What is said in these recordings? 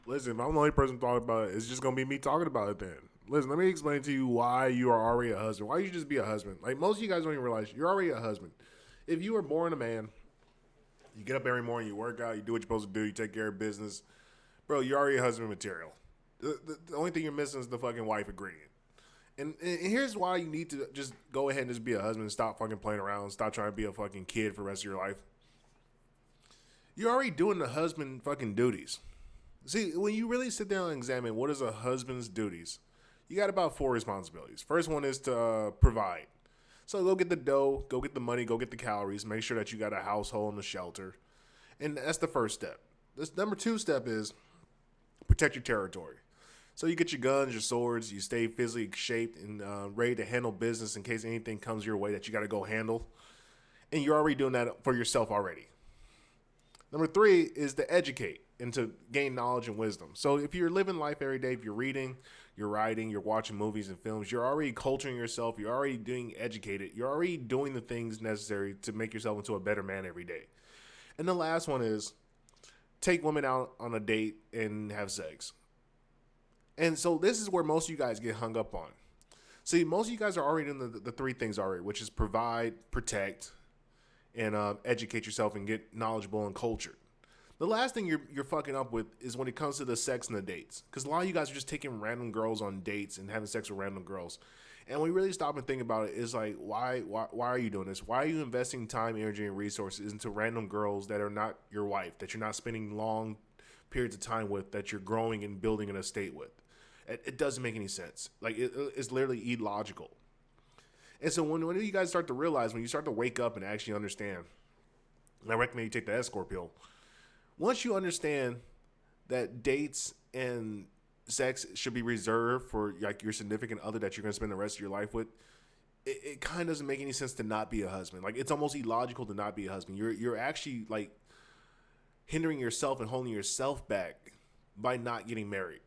Listen, if I'm the only person talking about it, it's just gonna be me talking about it then. Listen, let me explain to you why you are already a husband. Why you just be a husband? Like most of you guys don't even realize you're already a husband. If you were born a man, you get up every morning, you work out, you do what you're supposed to do, you take care of business, bro. You're already a husband material. The only thing you're missing is the fucking wife ingredient. And here's why you need to just go ahead and just be a husband and stop fucking playing around, stop trying to be a fucking kid for the rest of your life. You're already doing the husband fucking duties. See, when you really sit down and examine what is a husband's duties, you got about four responsibilities. First one is to provide. So go get the dough, go get the money, go get the calories, make sure that you got a household and a shelter. And that's the first step. This number two step is protect your territory. So you get your guns, your swords, you stay physically shaped and ready to handle business in case anything comes your way that you got to go handle. And you're already doing that for yourself already. Number three is to educate and to gain knowledge and wisdom. So if you're living life every day, if you're reading, you're writing, you're watching movies and films, you're already culturing yourself, you're already being educated, you're already doing the things necessary to make yourself into a better man every day. And the last one is take women out on a date and have sex. And so this is where most of you guys get hung up on. See, most of you guys are already doing the three things already, which is provide, protect, and educate yourself and get knowledgeable and cultured. The last thing you're fucking up with is when it comes to the sex and the dates, because a lot of you guys are just taking random girls on dates and having sex with random girls. And when we really stop and think about it, it's like, why are you doing this? Why are you investing time, energy, and resources into random girls that are not your wife, that you're not spending long periods of time with, that you're growing and building an estate with? It doesn't make any sense. Like it's literally illogical. And so when you guys start to realize, when you start to wake up and actually understand, and I recommend you take the escort pill. Once you understand that dates and sex should be reserved for like your significant other that you're going to spend the rest of your life with, it kind of doesn't make any sense to not be a husband. Like it's almost illogical to not be a husband. You're actually like hindering yourself and holding yourself back by not getting married.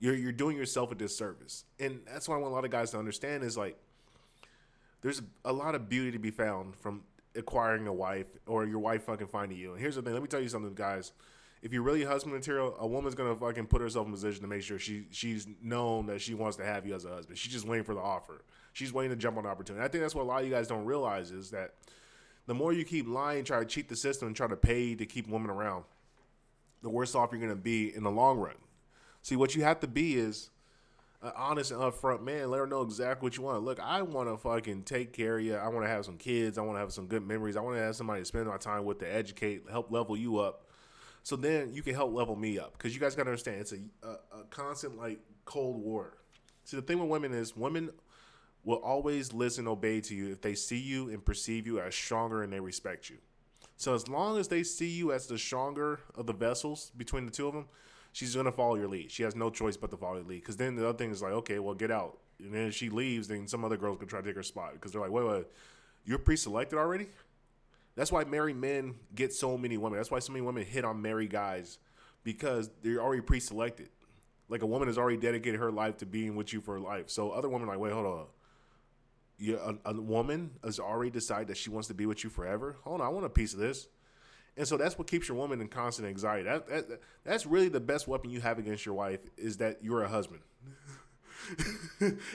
You're doing yourself a disservice, and that's why I want a lot of guys to understand is like there's a lot of beauty to be found from acquiring a wife or your wife fucking finding you. And here's the thing, let me tell you something, guys. If you're really husband material, a woman's gonna fucking put herself in a position to make sure she's known that she wants to have you as a husband. She's just waiting for the offer. She's waiting to jump on the opportunity. I think that's what a lot of you guys don't realize is that the more you keep lying, try to cheat the system, and try to pay to keep women around, the worse off you're gonna be in the long run. See, what you have to be is an honest and upfront man. Let her know exactly what you want. Look, I want to fucking take care of you. I want to have some kids. I want to have some good memories. I want to have somebody to spend my time with to educate, help level you up. So then you can help level me up. Because you guys got to understand, it's a constant, like, cold war. See, the thing with women is women will always listen and obey to you if they see you and perceive you as stronger and they respect you. So as long as they see you as the stronger of the vessels between the two of them, she's gonna follow your lead. She has no choice but to follow your lead. Because then the other thing is like, okay, well, get out. And then if she leaves, then some other girls can try to take her spot because they're like, wait, you're pre-selected already. That's why married men get so many women. That's why so many women hit on married guys because they're already pre-selected. Like a woman has already dedicated her life to being with you for life. So other women are like, wait, hold on. A woman has already decided that she wants to be with you forever. Hold on, I want a piece of this. And so that's what keeps your woman in constant anxiety. That's really the best weapon you have against your wife is that you're a husband.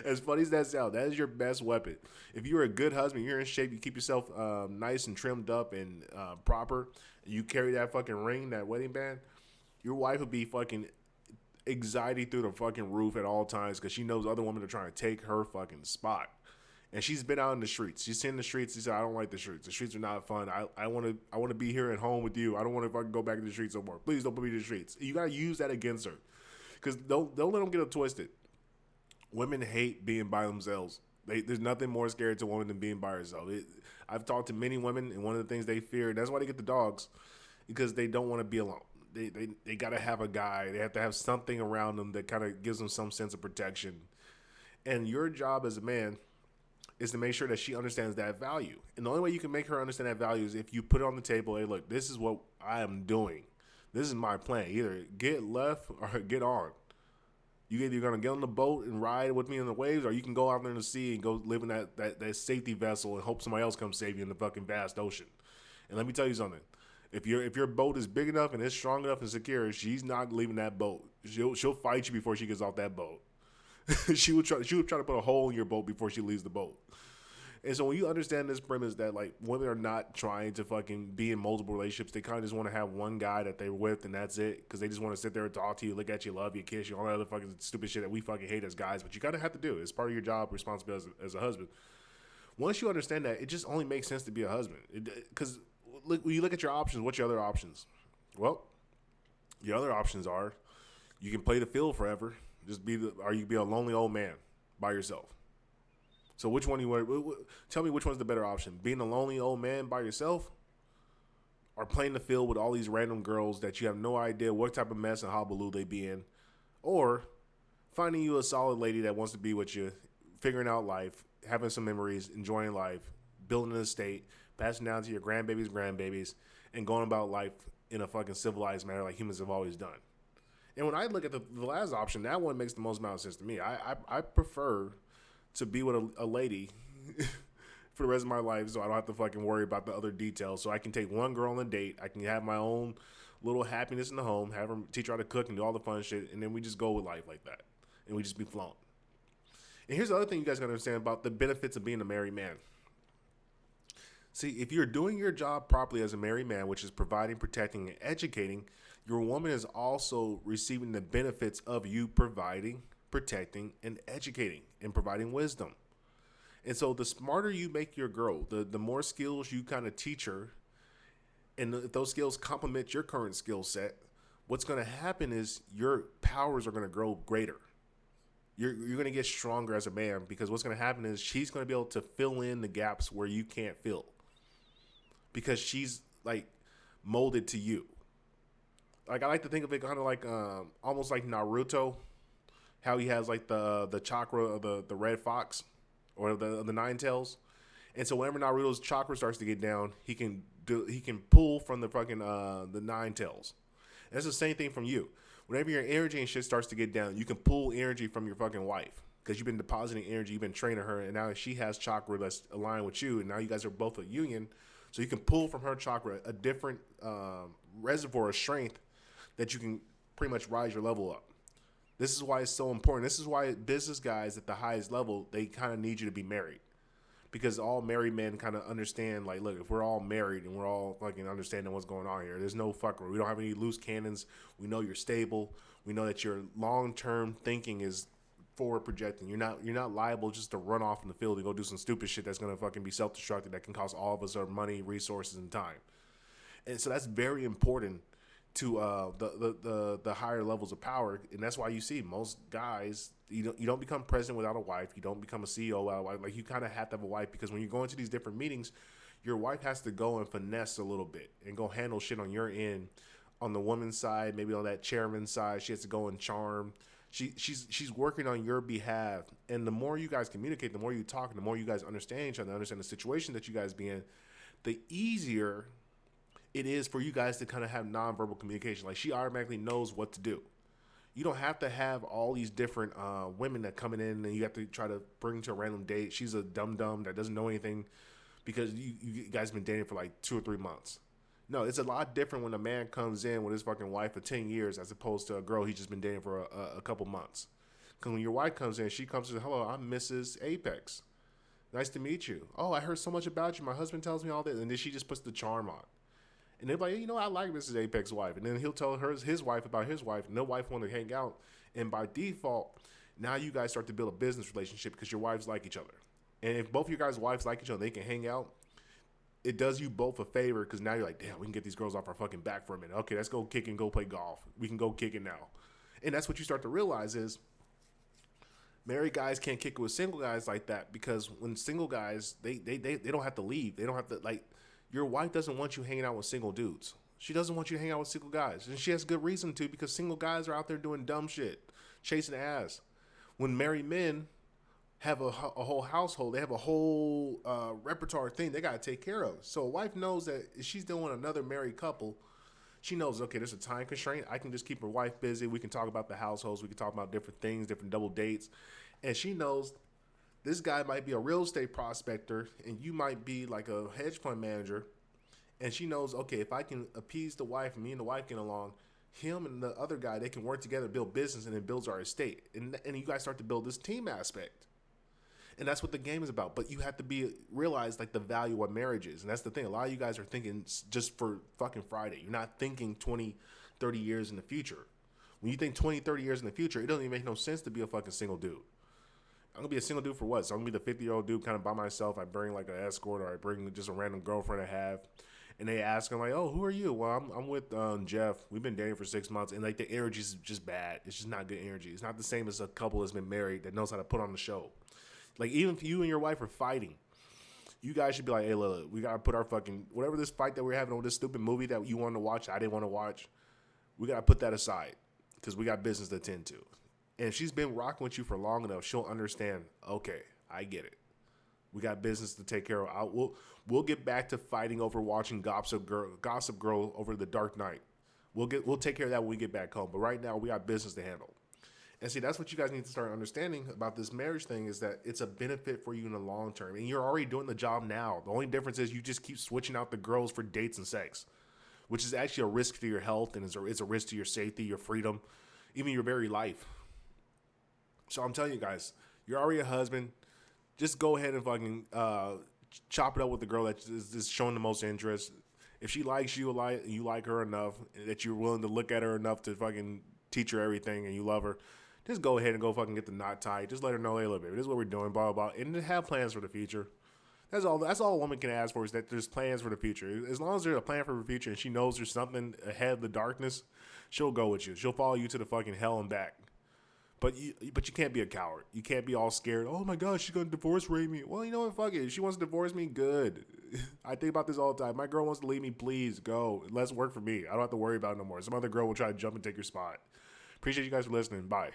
As funny as that sounds, that is your best weapon. If you're a good husband, you're in shape, you keep yourself nice and trimmed up and proper, and you carry that fucking ring, that wedding band, your wife would be fucking anxiety through the fucking roof at all times because she knows other women are trying to take her fucking spot. And she's been out in the streets. She's seen the streets. She said, "I don't like the streets. The streets are not fun. I want to be here at home with you. I don't want to fucking go back to the streets no more. Please don't put me in the streets." You gotta use that against her, because don't let them get it twisted. Women hate being by themselves. There's nothing more scary to a woman than being by herself. I've talked to many women, and one of the things they fear, and that's why they get the dogs, because they don't want to be alone. They got to have a guy. They have to have something around them that kind of gives them some sense of protection. And your job as a man is to make sure that she understands that value. And the only way you can make her understand that value is if you put it on the table, hey, look, this is what I am doing. This is my plan. Either get left or get on. You either going to get on the boat and ride with me in the waves, or you can go out there in the sea and go live in that safety vessel and hope somebody else comes save you in the fucking vast ocean. And let me tell you something. If your boat is big enough and it's strong enough and secure, she's not leaving that boat. She'll fight you before she gets off that boat. She would try to put a hole in your boat before she leaves the boat. And so when you understand this premise that like women are not trying to fucking be in multiple relationships, they kind of just want to have one guy that they're with and that's it, because they just want to sit there and talk to you, look at you, love you, kiss you, all that other fucking stupid shit that we fucking hate as guys, but you kind of have to do. It's part of your job responsibility as a husband. Once you understand that, it just only makes sense to be a husband. Because when you look at your options, what's your other options? Well, your other options are you can play the field forever, or you can be a lonely old man by yourself. So which one do you want? Tell me which one's the better option: being a lonely old man by yourself, or playing the field with all these random girls that you have no idea what type of mess and hullabaloo they be in, or finding you a solid lady that wants to be with you, figuring out life, having some memories, enjoying life, building an estate, passing down to your grandbabies, and going about life in a fucking civilized manner like humans have always done. And when I look at the last option, that one makes the most amount of sense to me. I prefer to be with a lady for the rest of my life, so I don't have to fucking worry about the other details. So I can take one girl on a date. I can have my own little happiness in the home, have her teach her how to cook and do all the fun shit, and then we just go with life like that, and we just be flowing. And here's the other thing you guys gotta understand about the benefits of being a married man. See, if you're doing your job properly as a married man, which is providing, protecting, and educating, your woman is also receiving the benefits of you providing, protecting, and educating, and providing wisdom. And so the smarter you make your girl, the more skills you kind of teach her, and if those skills complement your current skill set, what's going to happen is your powers are going to grow greater. You're going to get stronger as a man, because what's going to happen is she's going to be able to fill in the gaps where you can't fill, because she's like molded to you. Like, I like to think of it kind of like almost like Naruto, how he has like the chakra of the red fox or the nine tails. And so whenever Naruto's chakra starts to get down, he can pull from the fucking the nine tails. And it's the same thing from you. Whenever your energy and shit starts to get down, you can pull energy from your fucking wife, because you've been depositing energy, you've been training her, and now she has chakra that's aligned with you, and now you guys are both a union. So you can pull from her chakra a different reservoir of strength that you can pretty much rise your level up. This is why it's so important. This is why business guys at the highest level, they kind of need you to be married. Because all married men kind of understand, like, look, if we're all married and we're all fucking understanding what's going on here, there's no fuckery. We don't have any loose cannons. We know you're stable. We know that your long-term thinking is forward projecting. You're not liable just to run off in the field and go do some stupid shit that's going to fucking be self-destructive that can cost all of us our money, resources, and time. And so that's very important to the higher levels of power, and that's why you see most guys, you don't become president without a wife, you don't become a CEO without a wife. Like, you kind of have to have a wife, because when you go into these different meetings, your wife has to go and finesse a little bit and go handle shit on your end, on the woman's side, maybe on that chairman's side. She has to go and charm. She's working on your behalf, and the more you guys communicate, the more you talk, and the more you guys understand each other, understand the situation that you guys be in, the easier it is for you guys to kind of have nonverbal communication. Like, she automatically knows what to do. You don't have to have all these different women that coming in and you have to try to bring to a random date. She's a dum-dum that doesn't know anything because you guys been dating for like 2 or 3 months. No, it's a lot different when a man comes in with his fucking wife for 10 years as opposed to a girl he's just been dating for a couple months. Because when your wife comes in, she comes to, hello, I'm Mrs. Apex. Nice to meet you. Oh, I heard so much about you. My husband tells me all this. And then she just puts the charm on. And they're like, I like Mrs. Apex's wife. And then he'll tell his wife about his wife, and their wife want to hang out. And by default, now you guys start to build a business relationship because your wives like each other. And if both of your guys' wives like each other, they can hang out. It does you both a favor, because now you're like, damn, we can get these girls off our fucking back for a minute. Okay, let's go kick and go play golf. We can go kick it now. And that's what you start to realize is married guys can't kick it with single guys like that, because when single guys, they don't have to leave. They don't have to, like, your wife doesn't want you hanging out with single dudes. She doesn't want you to hang out with single guys. And she has good reason to, because single guys are out there doing dumb shit, chasing ass. When married men have a whole household, they have a whole repertoire thing they got to take care of. So a wife knows that if she's dealing with another married couple, she knows, okay, there's a time constraint. I can just keep her wife busy. We can talk about the households. We can talk about different things, different double dates. And she knows this guy might be a real estate prospector, and you might be like a hedge fund manager, And she knows, okay, if I can appease the wife and me and the wife get along, him and the other guy, they can work together, build business, and it builds our estate. And you guys start to build this team aspect. And that's what the game is about. But you have to realize like the value of what marriage is. And that's the thing. A lot of you guys are thinking just for fucking Friday. You're not thinking 20, 30 years in the future. When you think 20, 30 years in the future, it doesn't even make no sense to be a fucking single dude. I'm gonna be a single dude for what? So I'm gonna be the 50-year-old dude kind of by myself. I bring like an escort, or I bring just a random girlfriend I have. And they ask, I'm like, oh, who are you? Well, I'm with Jeff. We've been dating for 6 months, and like the energy is just bad. It's just not good energy. It's not the same as a couple that's been married that knows how to put on the show. Like, even if you and your wife are fighting, you guys should be like, hey, look, we gotta put our fucking whatever this fight that we're having over this stupid movie that you wanted to watch, I didn't want to watch. We gotta put that aside because we got business to attend to. And if she's been rocking with you for long enough, she'll understand. Okay, I get it. We got business to take care of. We'll get back to fighting over watching Gossip Girl over the Dark Knight. We'll take care of that when we get back home. But right now, we got business to handle. And see, that's what you guys need to start understanding about this marriage thing, is that it's a benefit for you in the long term. And you're already doing the job now. The only difference is you just keep switching out the girls for dates and sex, which is actually a risk to your health, and it's a risk to your safety, your freedom, even your very life. So I'm telling you guys, you're already a husband. Just go ahead and fucking chop it up with the girl that is showing the most interest. If she likes you, you like her enough, that you're willing to look at her enough to fucking teach her everything, and you love her, just go ahead and go fucking get the knot tied. Just let her know, hey, look, baby, this is what we're doing, blah, blah, blah. And have plans for the future. That's all a woman can ask for, is that there's plans for the future. As long as there's a plan for the future and she knows there's something ahead of the darkness, she'll go with you. She'll follow you to the fucking hell and back. But you can't be a coward. You can't be all scared. Oh my God, she's gonna divorce rape me. Well, you know what? Fuck it. If she wants to divorce me, good. I think about this all the time. My girl wants to leave me, please go. Less work for me. I don't have to worry about it no more. Some other girl will try to jump and take your spot. Appreciate you guys for listening. Bye.